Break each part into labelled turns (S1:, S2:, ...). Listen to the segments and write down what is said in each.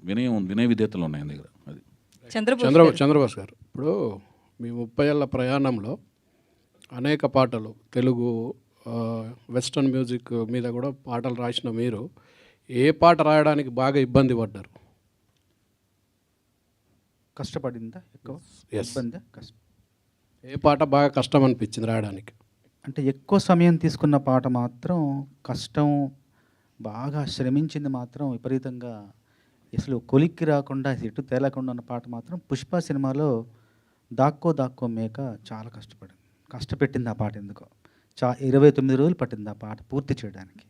S1: వినయ విధేతలు ఉన్నాయి ఆయన దగ్గర. అది
S2: చంద్రబోస్ గారు, ఇప్పుడు మీ 30 ఏళ్ళ ప్రయాణంలో అనేక పాటలు తెలుగు వెస్ట్రన్ మ్యూజిక్ మీద కూడా పాటలు రాసిన మీరు ఏ పాట రాయడానికి బాగా ఇబ్బంది పడ్డారు?
S3: కష్టపడిందా ఎక్కువ? ఇబ్బందా?
S2: ఏ పాట బాగా కష్టం అనిపించింది రాయడానికి?
S3: అంటే ఎక్కువ సమయం తీసుకున్న పాట మాత్రం కష్టం, బాగా శ్రమించింది మాత్రం విపరీతంగా, అసలు కొలిక్కి రాకుండా ఎటు తేలకుండా ఉన్న పాట మాత్రం పుష్ప సినిమాలో దాక్కో దాక్కో మేక చాలా కష్టపెట్టింది ఆ పాట. ఎందుకో 29 రోజులు పట్టింది ఆ పాట పూర్తి చేయడానికి.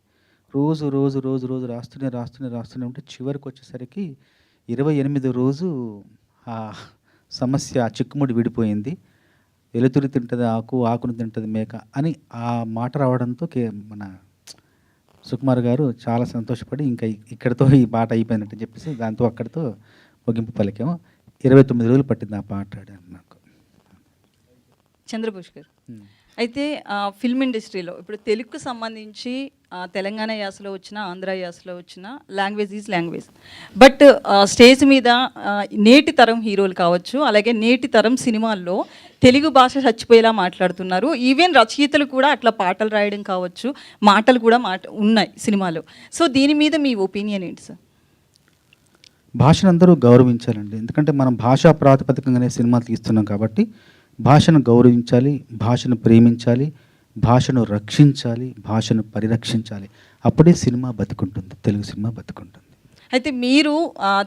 S3: రోజు రోజు రోజు రోజు రాస్తూనే ఉంటే చివరికి వచ్చేసరికి 28వ రోజు ఆ సమస్య చిక్కుముడి విడిపోయింది. వెలుతురు తింటుంది ఆకు, ఆకును తింటుంది మేక అని ఆ మాట రావడంతో మన సుకుమార్ గారు చాలా సంతోషపడి ఇంకా ఇక్కడితో ఈ పాట అయిపోయిందంటే చెప్పేసి దాంతో అక్కడితో ముగింపు పలికాము. 29 రోజులు పట్టింది ఆ పాట నాకు.
S4: చంద్రబోస్ గారు, అయితే ఫిల్మ్ ఇండస్ట్రీలో ఇప్పుడు తెలుగుకు సంబంధించి తెలంగాణ యాసలో వచ్చిన, ఆంధ్ర యాసలో వచ్చిన language is language. But stage మీద నేటి తరం హీరోలు కావచ్చు, అలాగే నేటి తరం సినిమాల్లో తెలుగు భాష చచ్చిపోయేలా మాట్లాడుతున్నారు. ఈవెన్ రచయితలు కూడా అట్లా పాటలు రాయడం కావచ్చు, మాటలు కూడా ఉన్నాయి సినిమాలో. సో దీని మీద మీ ఒపీనియన్ ఏంటి సార్?
S3: భాషను అందరూ గౌరవించాలండి. ఎందుకంటే మనం భాషా ప్రాతిపదికంగానే సినిమాలు తీస్తున్నాం కాబట్టి భాషను గౌరవించాలి, భాషను ప్రేమించాలి, భాషను రక్షించాలి, భాషను పరిరక్షించాలి. అప్పుడే సినిమా బతుకుంటుంది, తెలుగు సినిమా బతుకుంటుంది.
S4: అయితే మీరు